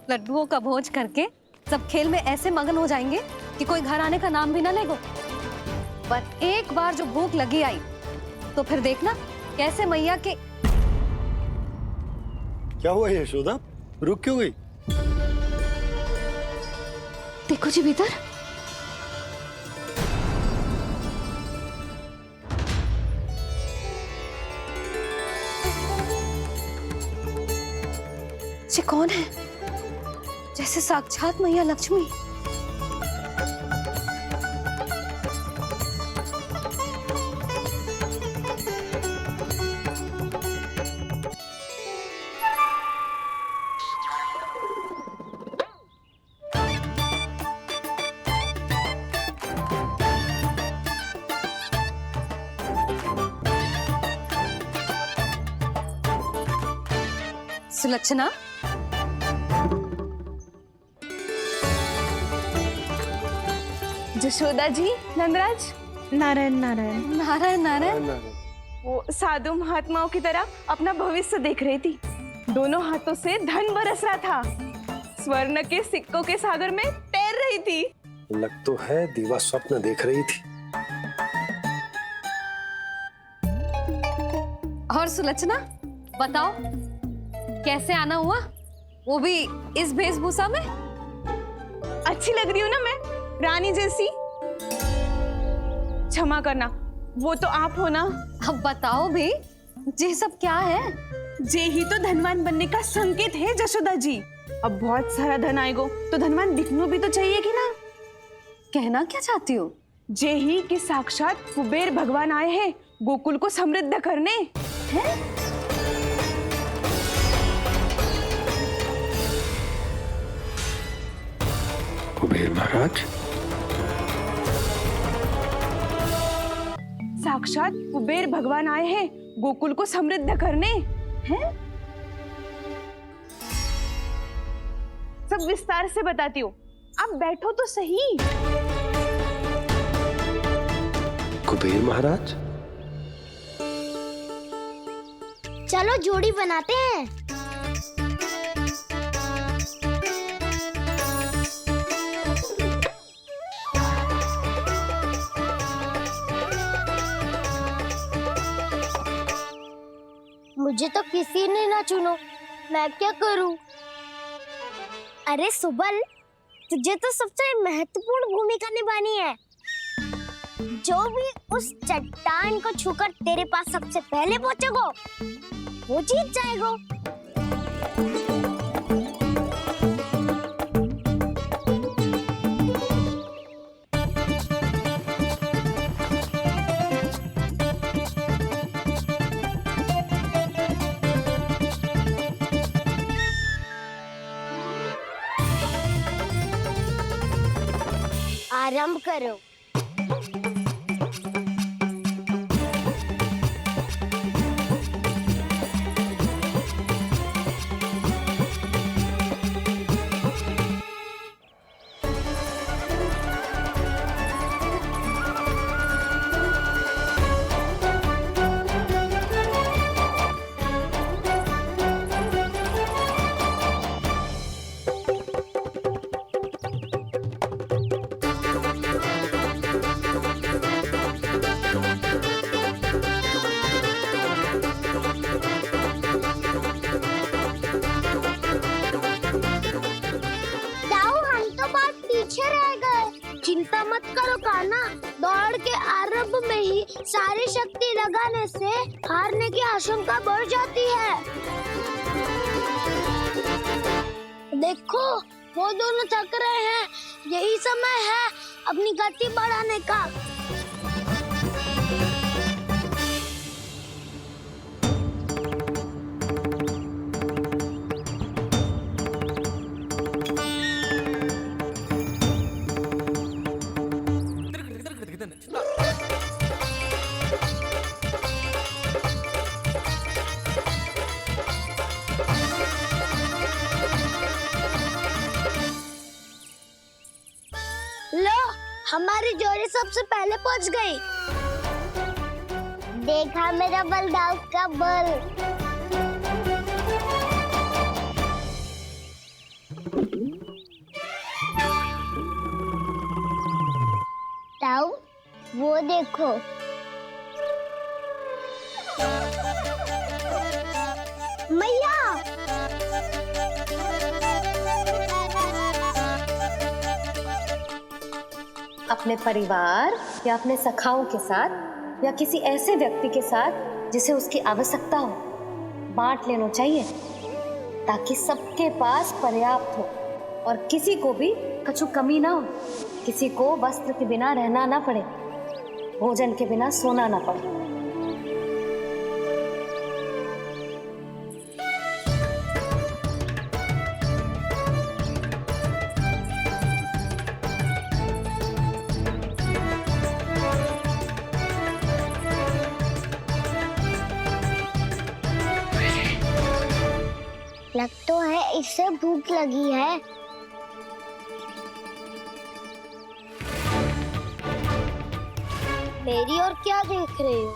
लड्डुओं का भोज करके सब खेल में ऐसे मगन हो जाएंगे कि कोई घर आने का नाम भी ना लेगो। पर एक बार जो भूख लगी आई तो फिर देखना कैसे मैया के। क्या हुआ यशोदा, रुक क्यों गई? देखो जी भीतर। ये कौन है? जैसे साक्षात मैया लक्ष्मी। सुलक्षणा, जशोदा जी, नंदराज, नारायण नारायण। नारायण नारायण। वो साधु महात्माओं की तरह अपना भविष्य देख रही थी। दोनों हाथों से धन बरस रहा था। स्वर्ण के सिक्कों के सागर में तैर रही थी। लग तो है दीवा स्वप्न देख रही थी। और सुलक्षणा बताओ, कैसे आना हुआ, वो भी इस वेशभूषा में? अच्छी लग रही हूँ ना मैं, रानी जैसी? क्षमा करना, वो तो आप हो ना। अब बताओ भी, ये सब क्या है? जे ही तो धनवान बनने का संकेत है जशोदा जी। अब बहुत सारा धन आएगा तो धनवान दिखना भी तो चाहिए कि ना। कहना क्या चाहती हो? जे ही कि साक्षात कुबेर भगवान आए हैं गोकुल को समृद्ध करने। हैं? कुबेर महाराज? साक्षात कुबेर भगवान आए हैं गोकुल को समृद्ध करने। हैं? सब विस्तार से बताती हूँ, आप बैठो तो सही। कुबेर महाराज? चलो जोड़ी बनाते हैं। मुझे तो किसी ने ना चुनो, मैं क्या करूं? अरे सुबल, तुझे तो सबसे महत्वपूर्ण भूमिका निभानी है। जो भी उस चट्टान को छूकर तेरे पास सबसे पहले पहुंचेगा, वो जीत जाएगा। आरंभ करो। चिंता मत करो कान्हा, दौड़ के आरंभ में ही सारी शक्ति लगाने से हारने की आशंका बढ़ जाती है। देखो वो दोनों थक रहे हैं, यही समय है अपनी गति बढ़ाने का। लो, हमारी जोड़ी सबसे पहले पहुंच गई। देखा मेरा बलदाव का बल। देखो। मैया, अपने परिवार या अपने सखाओं के साथ या किसी ऐसे व्यक्ति के साथ जिसे उसकी आवश्यकता हो बांट लेना चाहिए, ताकि सबके पास पर्याप्त हो और किसी को भी कछु कमी ना हो, किसी को वस्त्र के बिना रहना ना पड़े, भोजन के बिना सोना ना पड़े। लग तो है इससे भूख लगी है। मेरी और क्या देख रहे हो?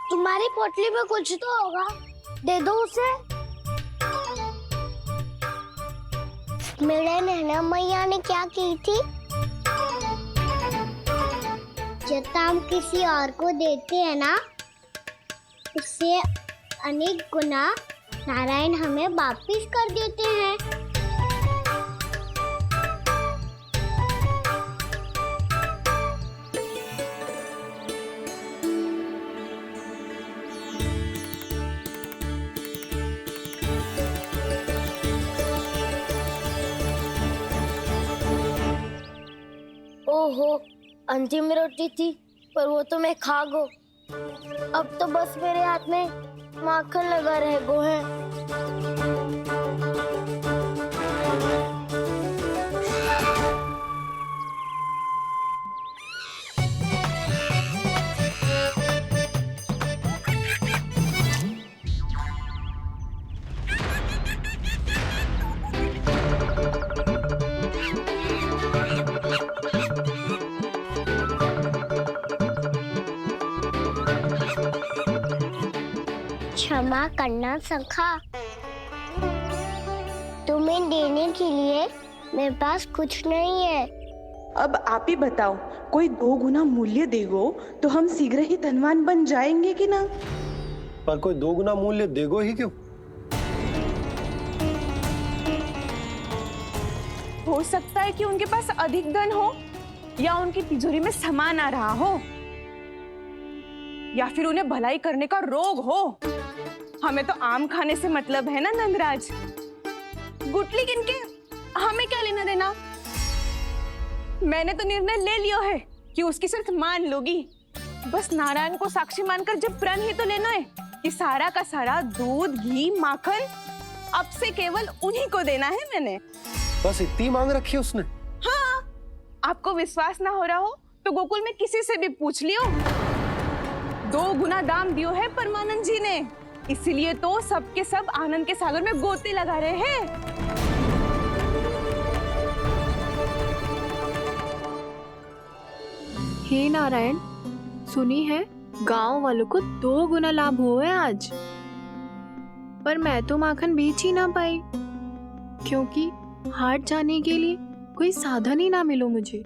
तुम्हारी पोटली में कुछ तो होगा, दे दो उसे। मेरे नैना मैया ने क्या की थी? जब हम किसी और को देते हैं ना, उससे अनेक गुना नारायण हमें वापिस कर देते हैं। ओहो, अंतिम रोटी थी, पर वो तो मैं खा गो। अब तो बस मेरे हाथ में माखन लगा रह गो है। क्षमा करना सखा, तुम्हें देने के लिए मेरे पास कुछ नहीं है। अब आप ही बताओ, कोई 2 गुना मूल्य देगो तो हम शीघ्र ही धनवान बन जाएंगे कि ना? पर कोई 2 गुना मूल्य देगो ही क्यों? हो सकता है कि उनके पास अधिक धन हो, या उनकी तिजोरी में सामान आ रहा हो, या फिर उन्हें भलाई करने का रोग हो। हमें तो आम खाने से मतलब है ना नंदराज। गुटली किनके, हमें क्या लेना देना। मैंने तो निर्णय ले लिया है कि उसकी सिर्फ मान लोगी। बस नारायण को साक्षी मानकर जब प्रण ही तो लेना है कि सारा का सारा दूध, घी, माखन अब से केवल उन्हीं को देना है मैंने। बस इतनी मांग रखी है उसने? हाँ, आपको विश्वास ना हो रहा हो तो गोकुल में किसी से भी पूछ लियो। 2 गुना दाम दियो है परमानंद जी ने, इसलिए तो सबके सब आनंद के सागर में गोते लगा रहे हैं। हे नारायण, सुनी है गांव वालों को 2 गुना लाभ हुआ है आज, पर मैं तो माखन बेच ही ना पाई, क्योंकि हाट जाने के लिए कोई साधन ही ना मिलो मुझे।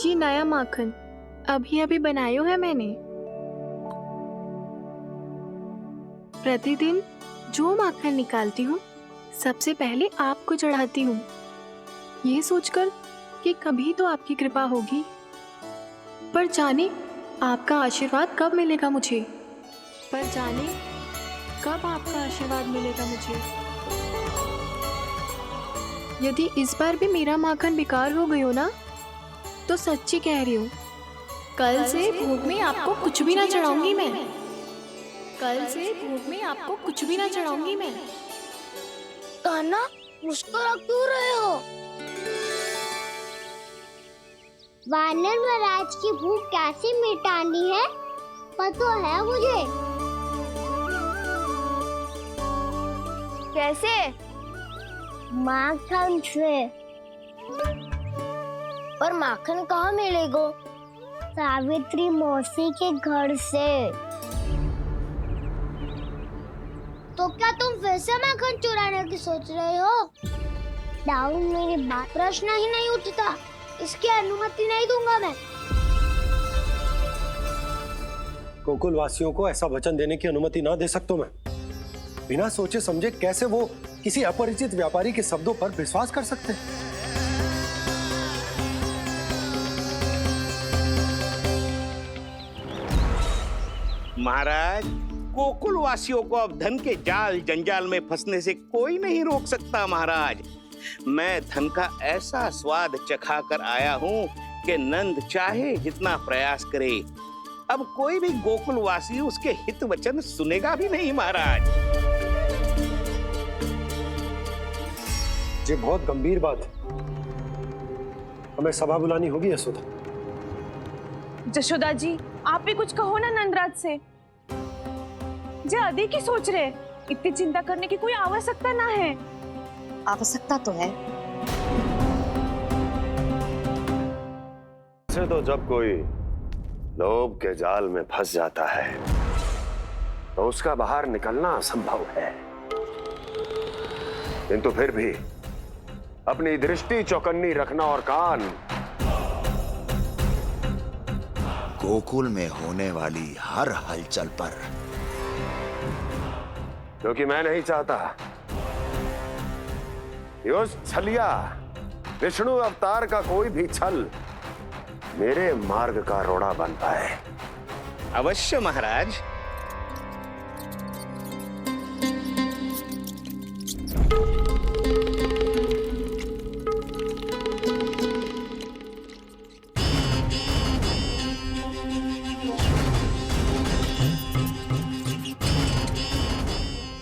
ये नया माखन अभी अभी बनायो है मैंने। प्रतिदिन जो माखन निकालती हूँ सबसे पहले आपको चढ़ाती हूँ, ये सोचकर कि कभी तो आपकी कृपा होगी। पर जाने आपका आशीर्वाद कब मिलेगा मुझे, पर जाने कब आपका आशीर्वाद मिलेगा मुझे। यदि इस बार भी मेरा माखन बेकार हो गई हो ना, तो सच्ची कह रही हूँ, कल से भोग में आपको कुछ भी ना चढ़ाऊंगी मैं। कल से भोग में आपको कुछ भी ना चढ़ाऊंगी मैं। कान्हा, मुस्कुरा क्यों रहे हो? वानर महाराज की भूख कैसे मिटानी है पता है मुझे। कैसे? माखन से। पर माखन कहाँ मिलेगा? सावित्री मौसी के घर से। तो क्या तुम फिर से माखन चुराने की सोच रहे हो? डाउन मेरी बात प्रश्न ही नहीं उठता। इसकी अनुमति नहीं दूंगा मैं। गोकुल वासियों को ऐसा वचन देने की अनुमति ना दे सकता मैं। बिना सोचे समझे कैसे वो किसी अपरिचित व्यापारी के शब्दों पर विश्वास कर सकते हैं? महाराज, गोकुल वासियों को अब धन के जाल जंजाल में फंसने से कोई नहीं रोक सकता। महाराज, मैं धन का ऐसा स्वाद चखा कर आया हूँ कि नंद चाहे जितना प्रयास करे, अब कोई भी गोकुल वासी उसके हित वचन सुनेगा भी नहीं। महाराज, ये बहुत गंभीर बात है। हमें सभा बुलानी होगी यशोदा। जशोदा जी, आप भी कुछ कहो ना नंदराज से। जे अधिक ही सोच रहे, इतनी चिंता करने की कोई आवश्यकता ना है। आवश्यकता तो है। से तो जब कोई लोभ के जाल में फंस जाता है तो उसका बाहर निकलना असंभव है, किंतु फिर भी अपनी दृष्टि चौकन्नी रखना और कान गोकुल में होने वाली हर हलचल पर, क्योंकि मैं नहीं चाहता कि उस छलिया विष्णु अवतार का कोई भी छल मेरे मार्ग का रोड़ा बन पाए। अवश्य महाराज।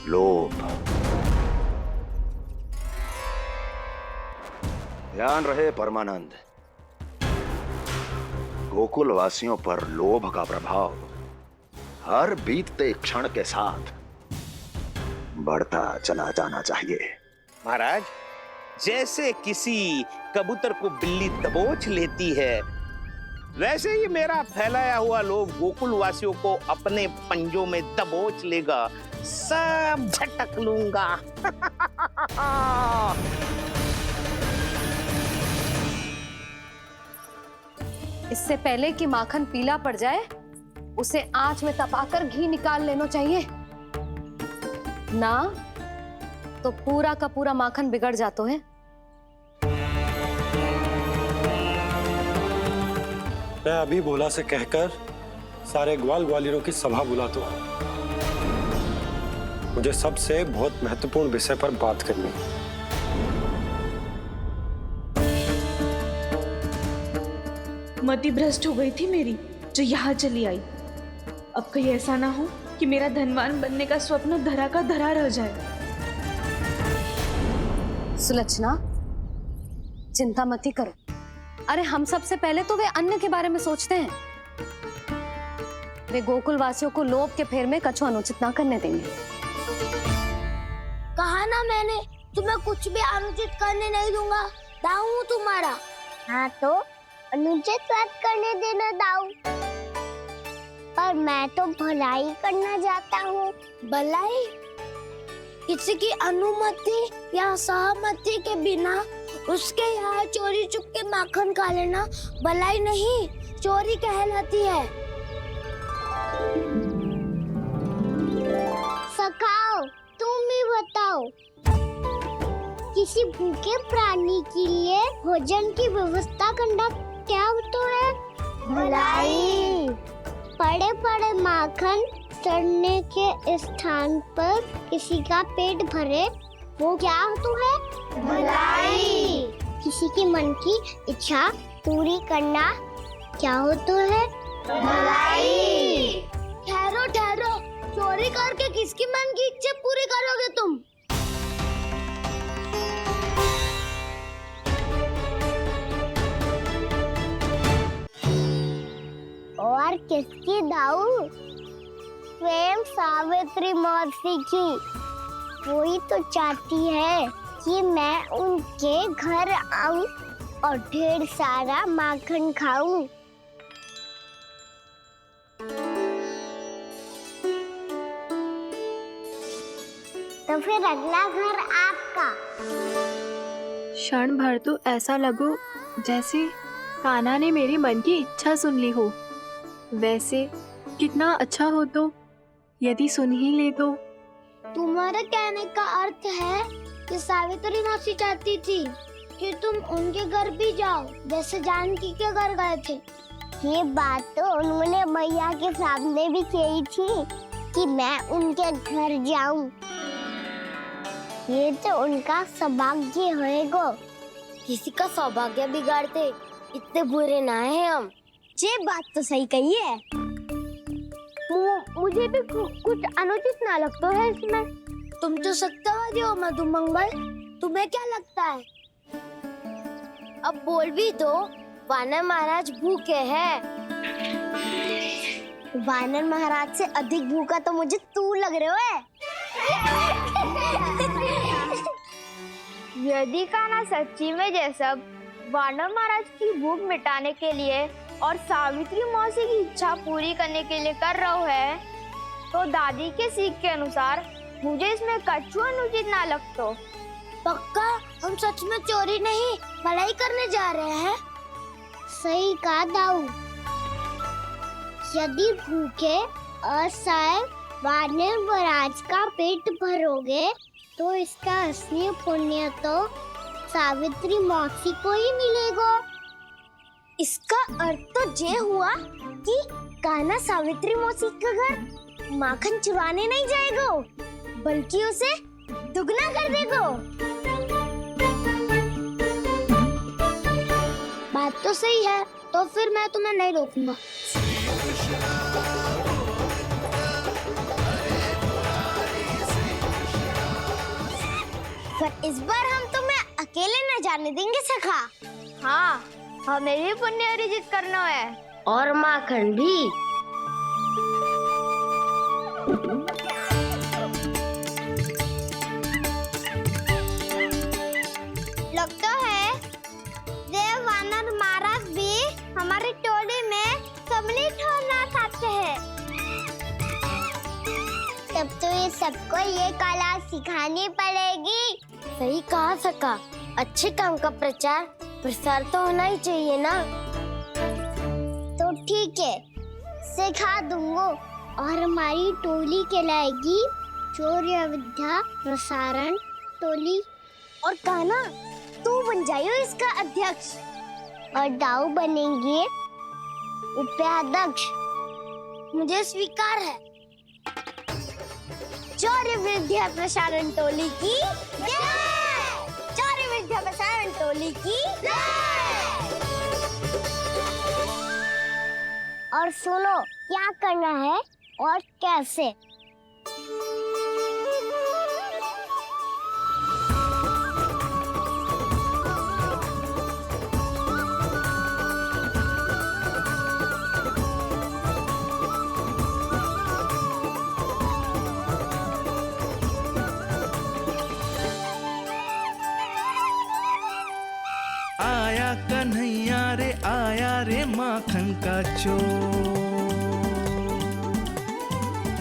लोभ। ध्यान रहे परमानंद, गोकुल वासियों पर लोभ का प्रभाव हर बीतते क्षण के साथ बढ़ता चला जाना चाहिए। महाराज, जैसे किसी कबूतर को बिल्ली दबोच लेती है, वैसे ही मेरा फैलाया हुआ लोभ गोकुल वासियों को अपने पंजों में दबोच लेगा। सब झटक लूंगा। इससे पहले कि माखन पीला पड़ जाए, उसे आंच में तपाकर घी निकाल लेना चाहिए ना, तो पूरा का पूरा माखन बिगड़ जाता है। मैं अभी भोला से कहकर सारे ग्वाल ग्वालियरों की सभा बुलाता हूँ। मुझे सबसे बहुत महत्वपूर्ण विषय पर बात करनी है। मति भ्रष्ट हो गई थी मेरी, जो यहाँ चली आई। अब कहीं ऐसा ना हो कि मेरा धनवान बनने का स्वप्न धरा का धरा रह जाए। सुलक्षणा, चिंता मत ही करो। अरे हम सबसे पहले तो वे अन्न के बारे में सोचते हैं। वे गोकुल वासियों को लोभ के फेर में कछु अनुचित ना करने देंगे। कहा ना मैंने, तुम्हें कुछ भी अनुचित करने नहीं दूंगा। दाऊ हूँ तुम्हारा। हाँ तो अनुचित बात करने देना दाऊ, पर मैं तो भलाई करना चाहता हूँ। भलाई? किसी की अनुमति या सहमति के बिना उसके यहाँ चोरी चुप के माखन खा लेना भलाई नहीं, चोरी कहलाती है। सखाओ, तुम ही बताओ, किसी भूखे प्राणी के लिए भोजन की व्यवस्था करना क्या तो है? भलाई। पड़े पड़े माखन सड़ने के स्थान पर किसी का पेट भरे, वो क्या तो है? भलाई। किसी की मन की इच्छा पूरी करना क्या हो तो है? भलाई। ठहरो ठहरो, चोरी करके किसकी मन की इच्छा पूरी करोगे तुम? और किसकी दाऊ? स्वयं सावित्री मौसी की। वही तो चाहती है कि मैं उनके घर आऊं और ढेर सारा माखन खाऊं। तो फिर अगला घर आपका। क्षण भर तो ऐसा लगो जैसे कान्हा ने मेरे मन की इच्छा सुन ली हो। वैसे कितना अच्छा हो तो यदि सुन ही ले तो। तुम्हारे कहने का अर्थ है कि सावित्री मौसी चाहती थी कि तुम उनके घर भी जाओ, जैसे जानकी के घर गए थे। ये बात तो उन्होंने मैया के सामने भी कही थी कि मैं उनके घर जाऊं। ये तो उनका सौभाग्य होएगा। किसी का सौभाग्य बिगाड़ते इतने बुरे ना है हम। ये बात तो सही कही है। मुझे भी कुछ अनुचित ना लगता है इसमें। तुम तो सत्यवादी हो मधुमंगल, तुम्हें क्या लगता है? अब बोल भी दो, वानर महाराज भूखे हैं। वानर महाराज से अधिक भूखा तो मुझे तू लग रहे हो। यदि कान्हा सच्ची में ये सब वानर महाराज की भूख मिटाने के लिए और सावित्री मौसी की इच्छा पूरी करने के लिए कर रहा है, तो दादी के सीख के अनुसार मुझे इसमें कछु अनुचित ना लगता। पक्का हम सच में चोरी नहीं भलाई करने जा रहे हैं। सही कहा दाऊ। यदि भूखे असहाय वानर महाराज का पेट भरोगे तो इसका असली पुण्य तो सावित्री मौसी को ही मिलेगा। इसका अर्थ तो ये हुआ कि कान्हा सावित्री मौसी का घर माखन चुराने नहीं जाएगा, बल्कि उसे दुगना कर देगा। बात तो सही है, तो फिर मैं तुम्हें नहीं रोकूंगा। पर इस बार हम तुम्हें अकेले न जाने देंगे सखा। हाँ, हमें भी पुण्य अर्जित करना है और माखन भी। लगता है देव वानर महाराज भी हमारी टोली में सम्मिलित होना चाहते हैं। तब तो ये सबको ये कला सिखानी पड़ेगी। सही कहा सका। अच्छे काम का प्रचार प्रसार तो होना ही चाहिए ना। तो ठीक है, सिखा दूंगा और हमारी टोली कहलाएगी चौर्य विद्या प्रसारण टोली। और कान्हा तू बन जाइयो इसका अध्यक्ष और दाऊ बनेंगे उपाध्यक्ष। मुझे स्वीकार है। चौर्य विद्या प्रसारण टोली की जय। चौर्य विद्या प्रसारण टोली की जय। और सुनो क्या करना है और कैसे। आया कन्हैया रे आया रे माखन का चोर,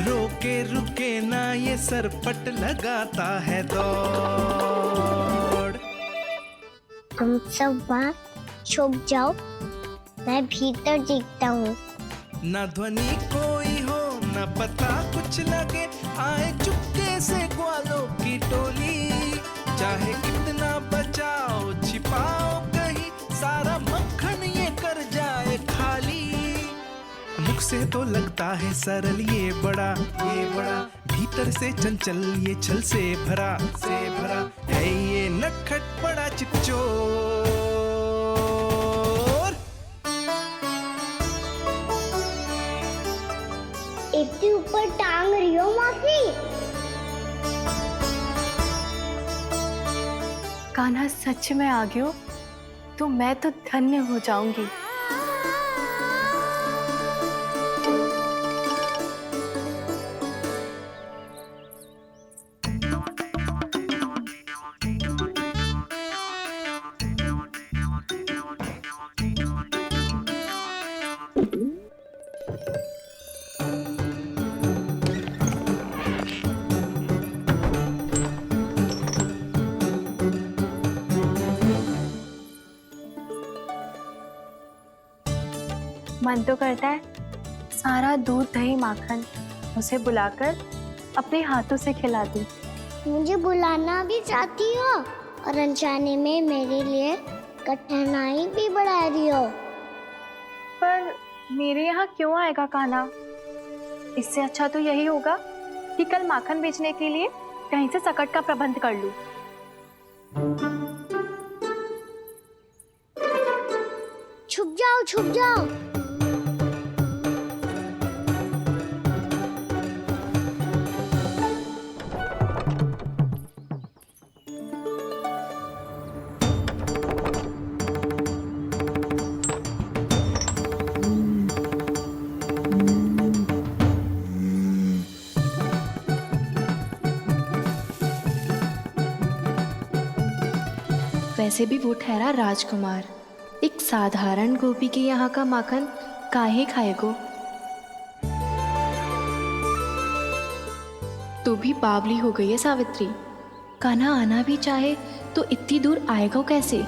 रोके रुके ना ये सरपट लगाता है दौड़। तुम सब बाहर छुप जाओ, मैं भीतर देखता हूँ। ना ध्वनि कोई हो ना पता कुछ लगे, आए चुपके से ग्वालों की टोली। चाहे कितना बचाओ छिपाओ कहीं, सारा मक्खन ये कर जाए खाली। मुख से तो लगता है सरल ये बड़ा भीतर से चंचल ये छल से भरा है ये नटखट बड़ा चिकचोर। इतने ऊपर टांग रही हो मौसी। कान्हा सच में आ गयो तो मैं तो धन्य हो जाऊंगी। मन तो करता है सारा दूध दही माखन उसे बुलाकर अपने हाथों से खिला दूं। मुझे बुलाना भी चाहती हो और अनजाने में मेरे लिए कठिनाई भी बढ़ा रही हो। पर मेरे यहाँ क्यों आएगा कान्हा? इससे अच्छा तो यही होगा कि कल माखन बेचने के लिए कहीं से सकट का प्रबंध कर लूं। छुप जाओ, छुप जाओ। वैसे भी वो ठहरा राजकुमार, एक साधारण गोपी के यहाँ का माखन काहे खाएगो। तो भी बावली हो गई है सावित्री। कान्हा आना भी चाहे तो इतनी दूर आएगा कैसे?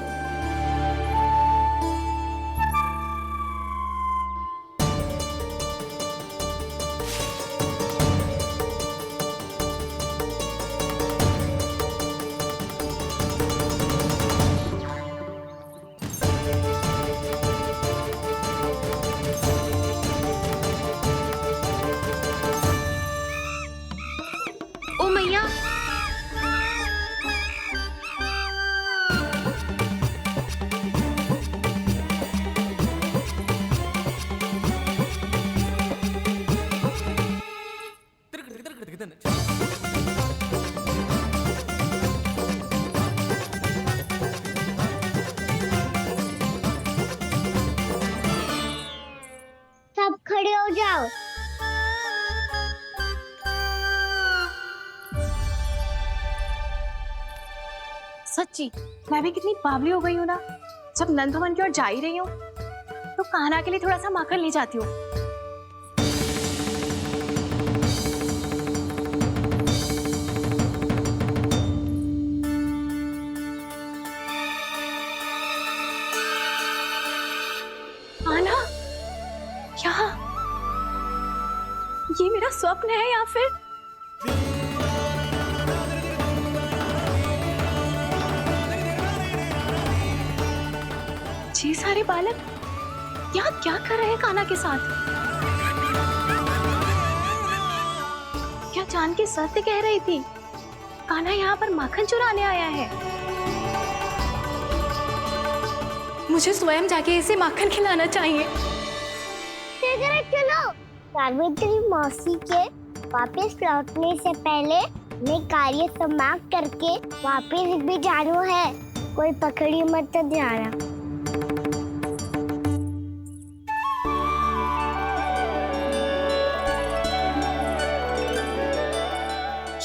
ओ मैया, सब खड़े हो जाओ। सच्ची मैं भी कितनी बावली हो गई हूँ ना। जब नंद भवन की ओर जा ही रही हूँ तो कान्हा के लिए थोड़ा सा माखन ले जाती हूँ। कान्हा, क्या ये मेरा स्वप्न है या फिर? ये सारे बालक यहाँ क्या कर रहे हैं कान्हा के साथ? क्या जान के सत्य कह रही थी? कान्हा यहाँ पर माखन चुराने आया है। मुझे स्वयं जाके इसे माखन खिलाना चाहिए। चलो, सावित्री मौसी के वापस लौटने से पहले मैं कार्य समाप्त करके वापस भी जाना है। कोई पकड़ी मत जाना।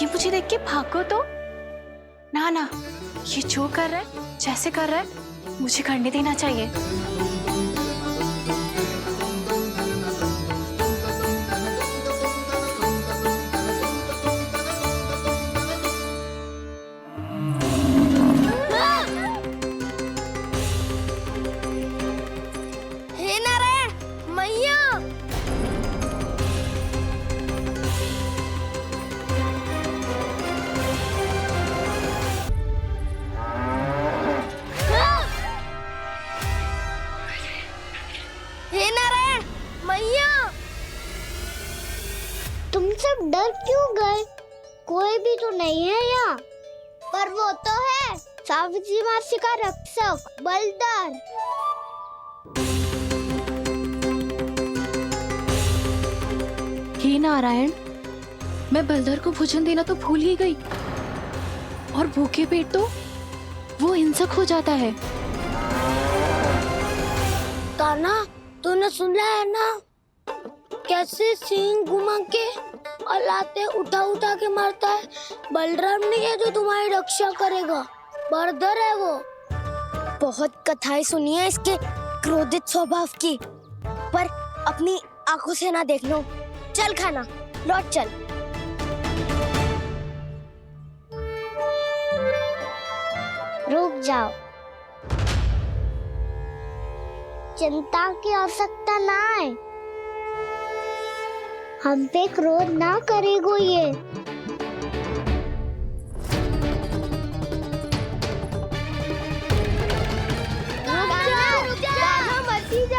ये मुझे देख के भागो तो ना ना, ये जो कर रहा है, जैसे कर रहा है, मुझे करने देना चाहिए। हे नारायण, मैया। हे नारायण, मैया। तुम सब डर क्यों गए? कोई भी तो नहीं है यहाँ। पर वो तो है, सावित्री मासी का रक्षक बलदार। हे नारायण, मैं बलदर को भोजन देना तो भूल ही गई, और भूखे पेट तो वो हिंसक हो जाता है। कान्हा, तूने सुना है ना कैसे सींग घुमा के और लाते उठा उठा के मारता है? बलराम नहीं है जो तुम्हारी रक्षा करेगा, बलदर है वो। बहुत कथाएं सुनी है इसके क्रोधित स्वभाव की, पर अपनी आंखों से ना देख लो। चल खाना, लौट चल। रुक जाओ। चिंता की आवश्यकता ना है। हम पे क्रोध ना करेगो ये।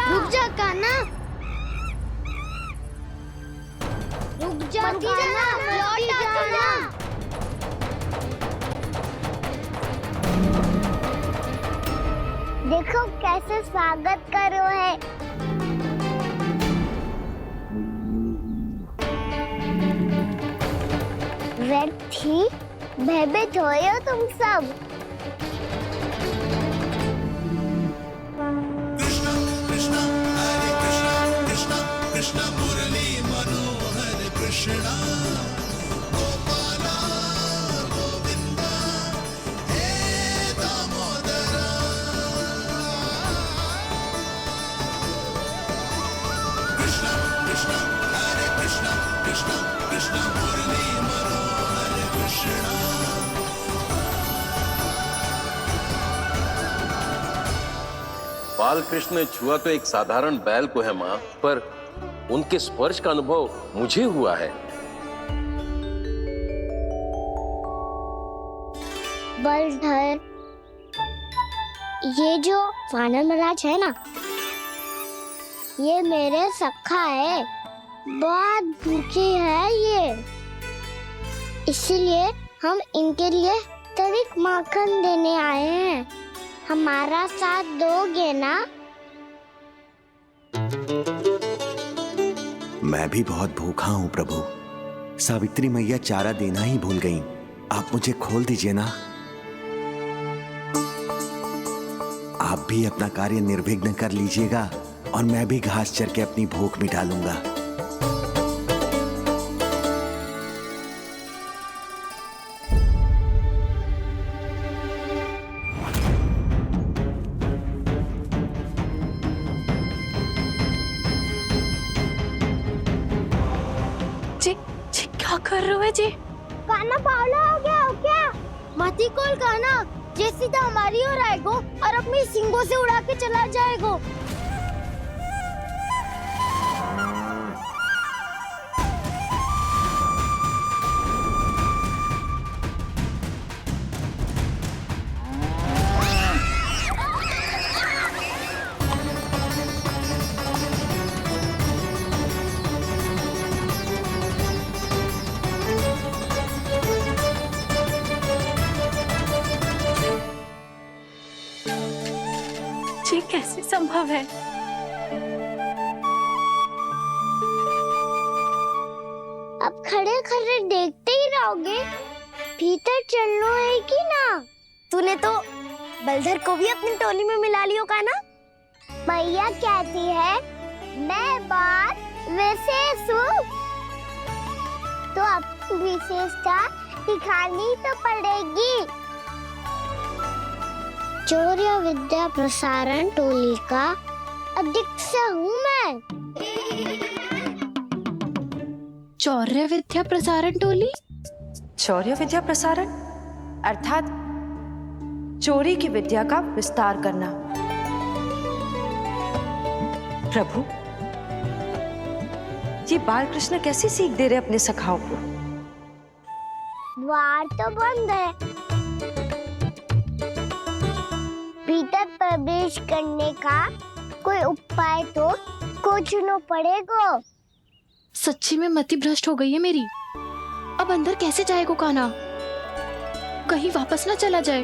रुक जा कान्हा, रुक जा कान्हा, लौट आ जा। देखो कैसे स्वागत करो है। व्यर्थी भयभीत हो तुम सब। बाल कृष्ण ने छुआ तो एक साधारण बैल को है माँ, पर उनके स्पर्श का अनुभव मुझे हुआ है। बलधर, ये जो वानर महाराज है ना, ये मेरे सखा है, बहुत भूखे है ये, इसीलिए हम इनके लिए तनिक माखन देने आए हैं। हमारा साथ दोगे ना? मैं भी बहुत भूखा हूँ प्रभु। सावित्री मैया चारा देना ही भूल गईं। आप मुझे खोल दीजिए ना। आप भी अपना कार्य निर्विघ्न कर लीजिएगा और मैं भी घास चर के अपनी भूख मिटा लूंगा। क्या कर रहे हो जी? कान्हा पावला हो गया हो क्या? मती कोल कान्हा, जे सीधा हमारी ओर आएगो और अपनी सींगों से उड़ा के चला जाएगो। ये कैसे संभव है? अब खड़े खड़े देखते ही रहोगे? भीतर चलना है कि ना? तूने तो बलधर को भी अपनी टोली में मिला लियो का ना? भैया कहती है मैं बात विशेष हूँ, तो अपनी विशेषता दिखानी तो पड़ेगी। चौर्य विद्या प्रसारण टोली का अध्यक्ष हूँ मैं। चौर्य विद्या प्रसारण टोली? चौर्य विद्या प्रसारण अर्थात चोरी की विद्या का विस्तार करना। प्रभु, ये बालकृष्ण कैसी सीख दे रहे अपने सखाओं को? द्वार तो बंद है, भीतर प्रवेश करने का कोई उपाय तो खोजना पड़ेगा। सच्ची में मति भ्रष्ट हो गई है मेरी। अब अंदर कैसे जाएगा कान्हा? कहीं वापस ना चला जाए।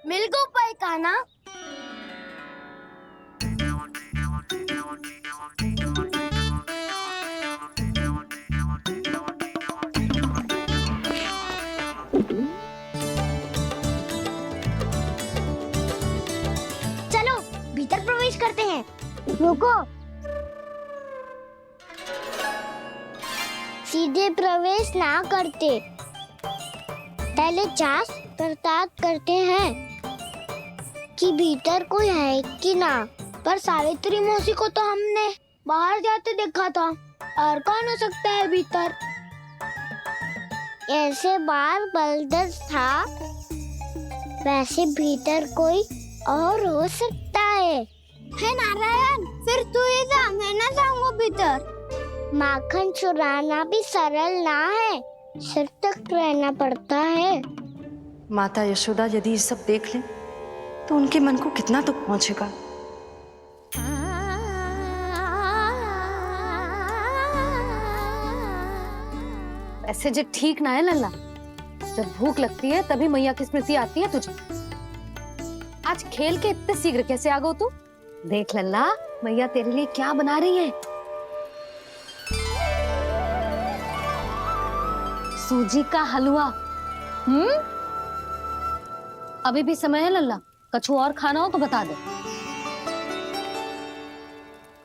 मिल गो उपाय कान्हा। करते हैं, रुको। सीधे प्रवेश ना करते, पहले जांच पड़ताल करते हैं कि भीतर कोई है कि ना। पर सावित्री मौसी को तो हमने बाहर जाते देखा था, और कौन हो सकता है भीतर? ऐसे बार बलदर था वैसे भीतर कोई और हो सकता है नारायण, फिर तू ही जा, मैं ना जाऊंगा भीतर। माखन चुराना भी सरल ना है, सिर तक रहना पड़ता है। माता यशोदा यदि ये सब देख लें तो उनके मन को कितना दुख पहुंचेगा। ऐसे जो ठीक ना है लल्ला, जब भूख लगती है तभी मैया की स्मृति आती है तुझे। आज खेल के इतने शीघ्र कैसे आ गो तू? देख लल्ला, मैया तेरे लिए क्या बना रही है। सूजी का हलवा। अभी भी समय है लल्ला, कछु और खाना हो तो बता दे।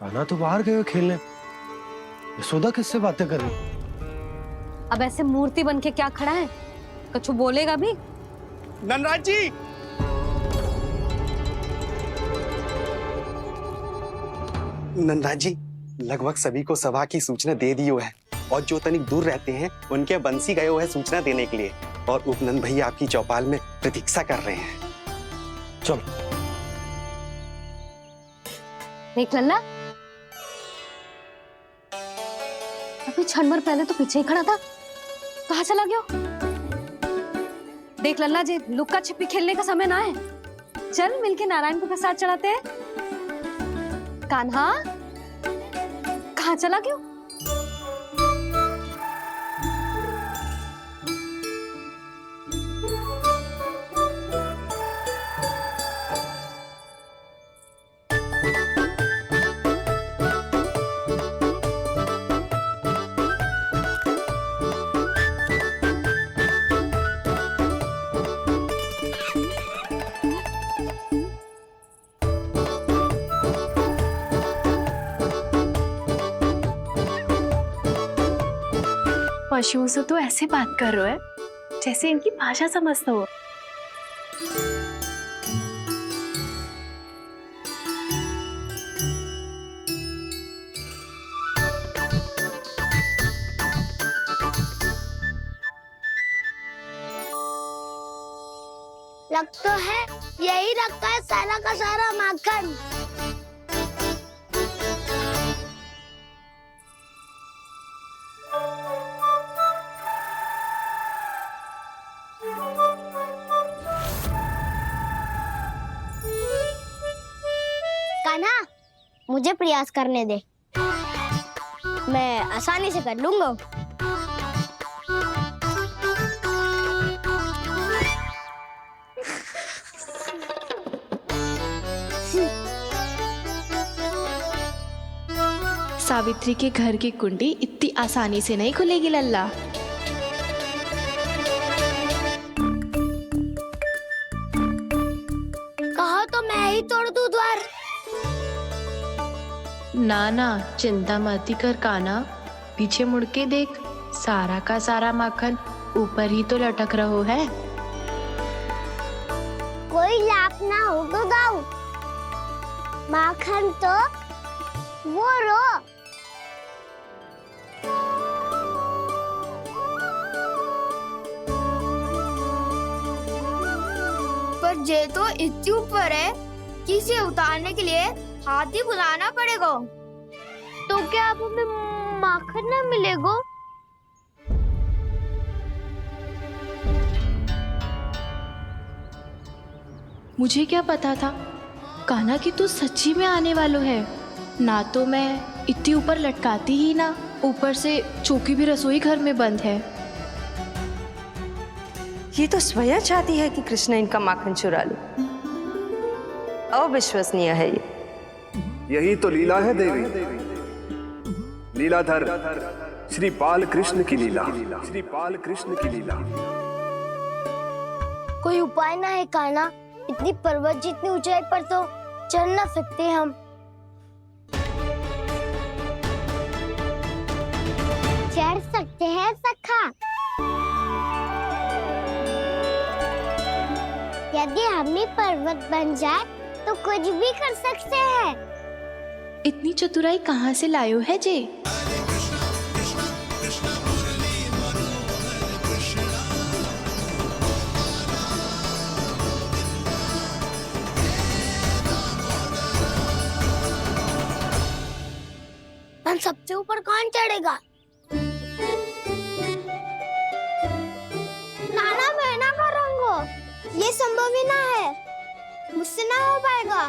आना तो बाहर गए खेलने, यशोदा किससे बातें कर रही? अब ऐसे मूर्ति बन के क्या खड़ा है, कछु बोलेगा भी? ननराज जी, नंदराज जी, लगभग सभी को सभा की सूचना दे दी है और जो तनिक दूर रहते हैं उनके बंसी गए हुए हैं सूचना देने के लिए, और उपनंद भैया आपकी चौपाल में प्रतीक्षा कर रहे हैं। चल देख लल्ला, अभी क्षण भर पहले तो पीछे ही खड़ा था, कहाँ चला गया? देख लल्ला जी, लुक्का छिपी खेलने का समय ना है, चल मिलके नारायण को प्रसाद चढ़ाते हैं। कान्हा, कहाँ चला गया? पशुओं से तो ऐसे बात कर रहे हो जैसे इनकी भाषा समझते हो। लग तो है यही रखा है सारा का सारा माखन। कान्हा, मुझे प्रयास करने दे, मैं आसानी से कर लूंगा। सावित्री के घर की कुंडी इतनी आसानी से नहीं खुलेगी लल्ला। कहो तो मैं ही तोड़ दूं द्वार। ना ना, चिंता मत कर कान्हा, पीछे मुड़ के देख, सारा का सारा माखन ऊपर ही तो लटक रहो है। कोई लाभ ना हो तो दाऊ, माखन तो वो रो। पर जे तो इतनी ऊपर है कि इसे उतारने के लिए हाथी बुलाना पड़ेगा। तो क्या अब हमें माखन ना मिलेगा? मुझे क्या पता था कान्हा कि तू सच्ची में आने वालो है। ना तो मैं इतनी ऊपर लटकाती ही ना, ऊपर से चौकी भी रसोई घर में बंद है। ये तो स्वयं चाहती है कि कृष्ण इनका माखन चुरा ले। अविश्वसनीय है ये। यही तो लीला है देवी, लीलाधर श्री बाल कृष्ण की लीला, श्री बाल कृष्ण की लीला। कोई उपाय ना है कान्हा? इतनी पर्वत जितनी ऊंचाई पर तो चढ़ ना सकते हम। चढ़ सकते हैं सखा, यदि हम ही पर्वत बन जाए तो कुछ भी कर सकते हैं। इतनी चतुराई कहाँ से लायो है जे? माखन सबसे ऊपर कौन चढ़ेगा? नाना मैं ना करूँगा, ये संभव ही ना है, मुझसे ना हो पाएगा।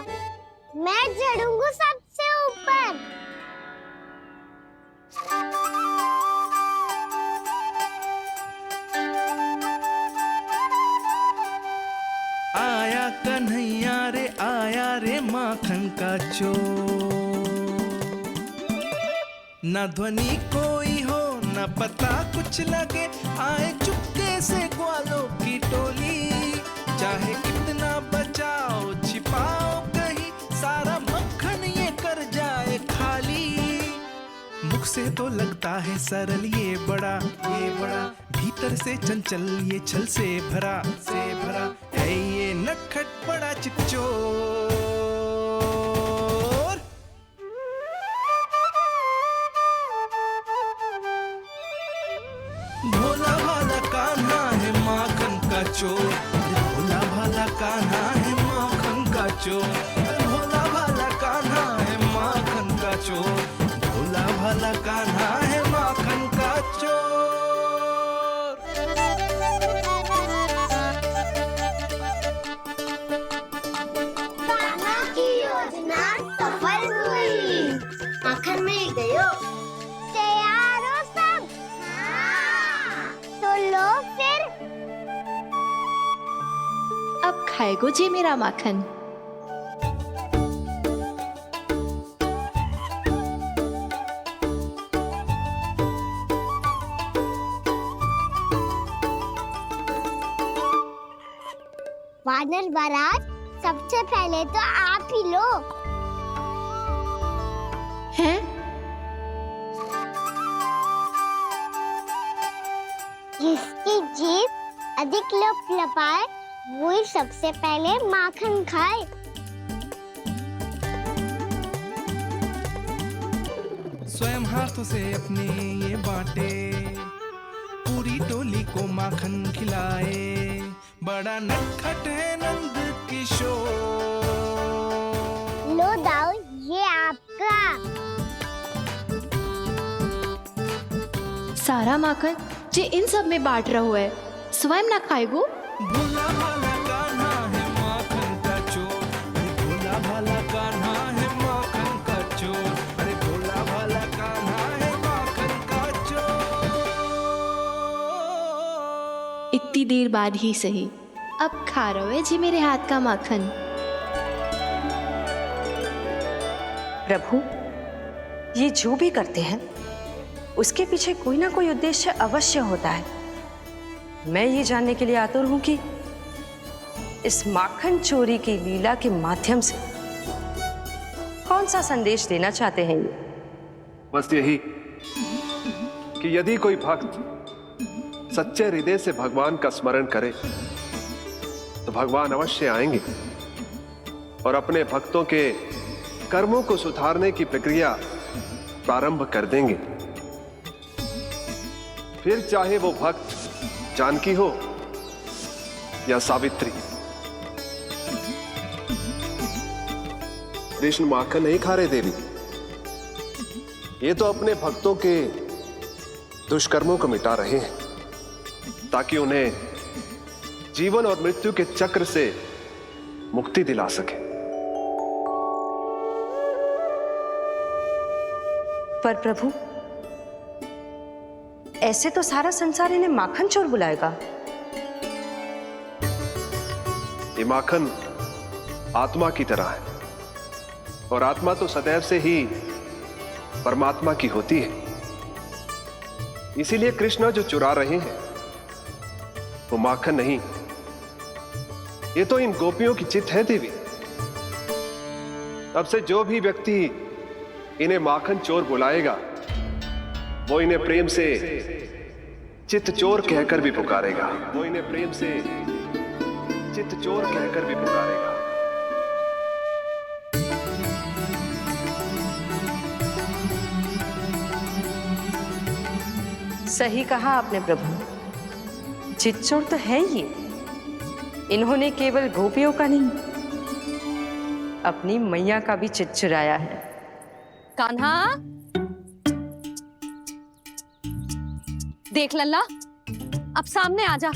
मैं चढ़ूंगा सबसे ऊपर। आया कन्हैया रे माखन का चोर। न ध्वनि कोई हो न पता कुछ लगे, आए चुपके से ग्वालों की टोली। चाहे कितना बचाओ छिपाओ कहीं, सारा मक्खन ये कर जाए खाली। मुख से तो लगता है सरल ये बड़ा भीतर से चंचल ये छल से भरा है ये नटखट बड़ा चिच्चोर। भोला भाला कान्हा है माखन का चोर, भोला भाला कान्हा है माखन का चोर, भोला भाला कान्हा है माखन का चोर, भोला भाला कान्हा है माखन का चोर। कान्हा की योजना सफल हुई, माखन मिल गयो। तैयार हो सब? तो लो फिर। अब खाएगो जी मेरा माखन। वानर बारात, सबसे पहले तो आप ही लो। हैं? जिसकी जीभ अधिक लपलपाए वही सबसे पहले माखन खाए। स्वयं हाथों से अपने ये बांटे, पूरी टोली को माखन खिलाए। बड़ा नटखट है नंद किशोर। लो दाऊ, ये आपका। सारा माखन जे इन सब में बांट रहो है, स्वयं ना खाएगो। भोला भाला कान्हा है माखन का चोर, अरे भोला भाला कान्हा है माखन का चोर, अरे भोला भाला कान्हा है माखन का चोर। इतनी देर बाद ही सही, अब खा रहे है जी मेरे हाथ का माखन। प्रभु, ये जो भी करते हैं उसके पीछे कोई ना कोई उद्देश्य अवश्य होता है। मैं ये जानने के लिए आतुर हूं कि इस माखन चोरी की लीला के माध्यम से कौन सा संदेश देना चाहते हैं ये। बस यही कि यदि कोई भक्त सच्चे हृदय से भगवान का स्मरण करे तो भगवान अवश्य आएंगे और अपने भक्तों के कर्मों को सुधारने की प्रक्रिया प्रारंभ कर देंगे। फिर चाहे वो भक्त जानकी हो या सावित्री। कृष्ण माखन नहीं खा रहे देवी, ये तो अपने भक्तों के दुष्कर्मों को मिटा रहे हैं ताकि उन्हें जीवन और मृत्यु के चक्र से मुक्ति दिला सके। पर प्रभु, ऐसे तो सारा संसार इन्हें माखन चोर बुलाएगा। ये माखन आत्मा की तरह है और आत्मा तो सदैव से ही परमात्मा की होती है। इसीलिए कृष्ण जो चुरा रहे हैं वो माखन नहीं, ये तो इन गोपियों की चित है देवी। तब से जो भी व्यक्ति इन्हें माखन चोर बुलाएगा वो इन्हें प्रेम से चित चोर कहकर भी पुकारेगा। वो इन्हें प्रेम से चित चोर कहकर भी पुकारेगा। सही कहा आपने प्रभु, चितचोर तो है ये। इन्होंने केवल गोपियों का नहीं, अपनी मैया का भी चित चुराया है। कान्हा, देख लल्ला, अब सामने आ जा।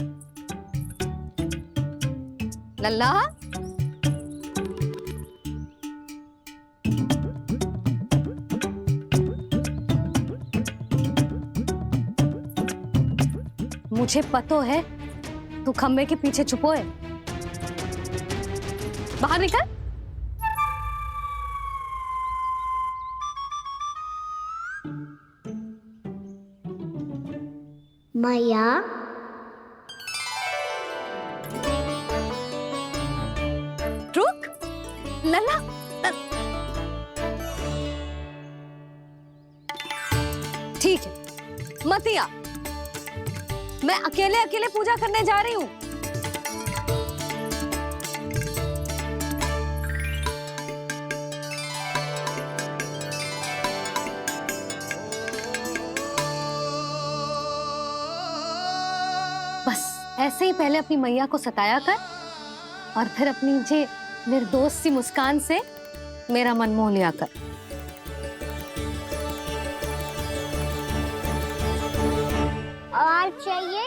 लल्ला, मुझे पतो है तू खम्बे के पीछे छुपो है। बाहर निकल। मैया, रुक लल्ला, ठीक है मत आ, मैं अकेले अकेले पूजा करने जा रही हूँ। बस ऐसे ही पहले अपनी मैया को सताया कर और फिर अपनी जे निर्दोष सी मुस्कान से मेरा मन मोह लिया कर। और चाहिए?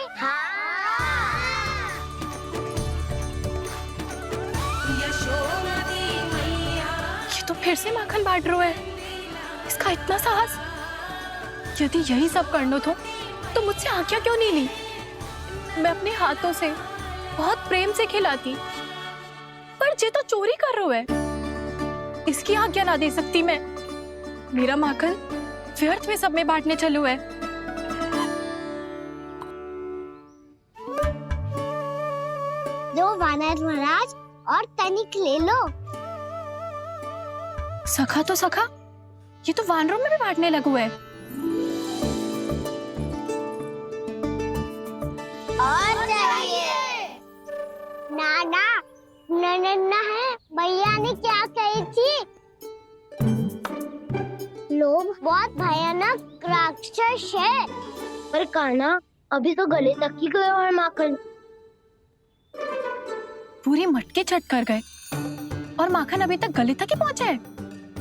ये तो फिर से माखन बांट रहा है। इसका इतना साहस। यदि यही सब करना था तो मुझसे आज्ञा क्यों नहीं ली? मैं अपने हाथों से बहुत प्रेम से खिलाती, पर ये तो चोरी कर रहा है। इसकी आज्ञा ना दे सकती मैं। मेरा माखन व्यर्थ में सब में बांटने चलू है। दो वानर महाराज और तनिक ले लो। सखा तो सखा, ये तो वानरों में भी बांटने लगू है। और चाहिए? नाना, नन्ना है, भैया ने क्या कही थी? लोभ बहुत भयानक राक्षस है। पर कान्हा, अभी तो गले तक ही गया है माखन। पूरी मटके चट कर गए और माखन अभी तक गले तक ही पहुंचा है।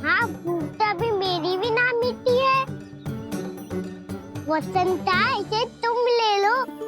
हाँ, भूख तभी मेरी भी ना मिटी है। वसंता, इसे तुम ले लो।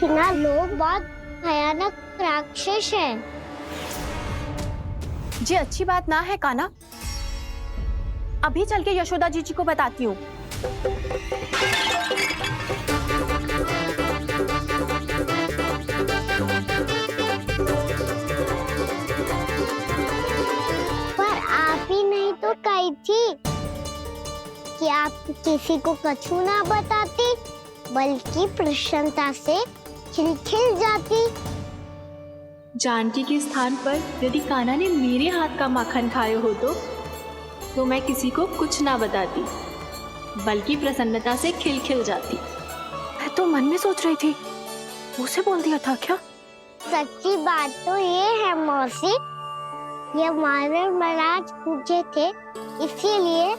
ना, लोग बहुत भयानक राक्षस है। जी अच्छी बात ना है कान्हा। अभी चल के यशोदा जी को बताती हूँ। पर आप ही नहीं तो कही थी कि आप किसी को कछु ना बताती, बल्कि प्रसन्नता से खिलखिल जाती। जानकी के स्थान पर यदि कान्हा ने मेरे हाथ का माखन खाया हो तो मैं किसी को कुछ ना बताती, बल्कि प्रसन्नता से खिलखिल जाती। मैं तो मन में सोच रही थी, उसे बोल दिया था क्या? सच्ची बात तो ये है मौसी, ये वानर महाराज पूछे थे, इसीलिए।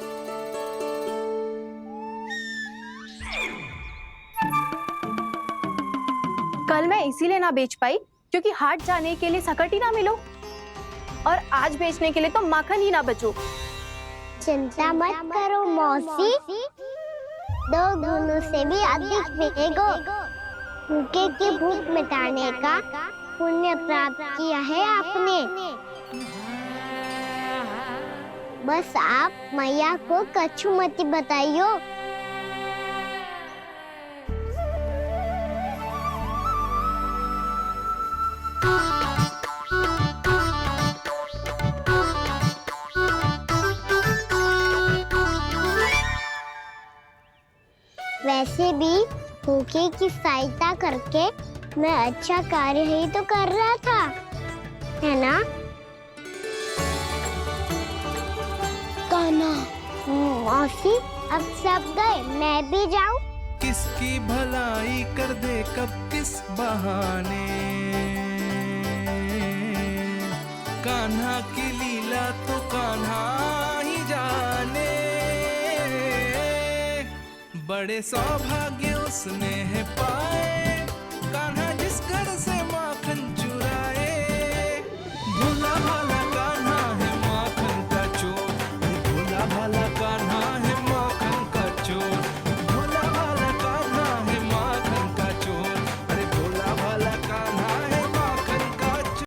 कल मैं इसीलिए ना बेच पाई क्योंकि हाट जाने के लिए सकट ही ना मिलो, और आज बेचने के लिए तो माखन ही ना बचो। चिंता मत करो मौसी, 2 गुनों से भी अधिक मिलेगा। भूखे की भूख मिटाने का पुण्य प्राप्त किया है आपने। बस आप मैया को कछु मत बताइयो। वैसे भी भूखे की सहायता करके मैं अच्छा कार्य ही तो कर रहा था, है ना? कान्हा, मौसी अब सब गए, मैं भी जाऊं? किसकी भलाई कर दे कब किस बहाने, कान्हा की लीला तो कान्हा ही जाने। बड़े सौभाग्य उसने है पाए,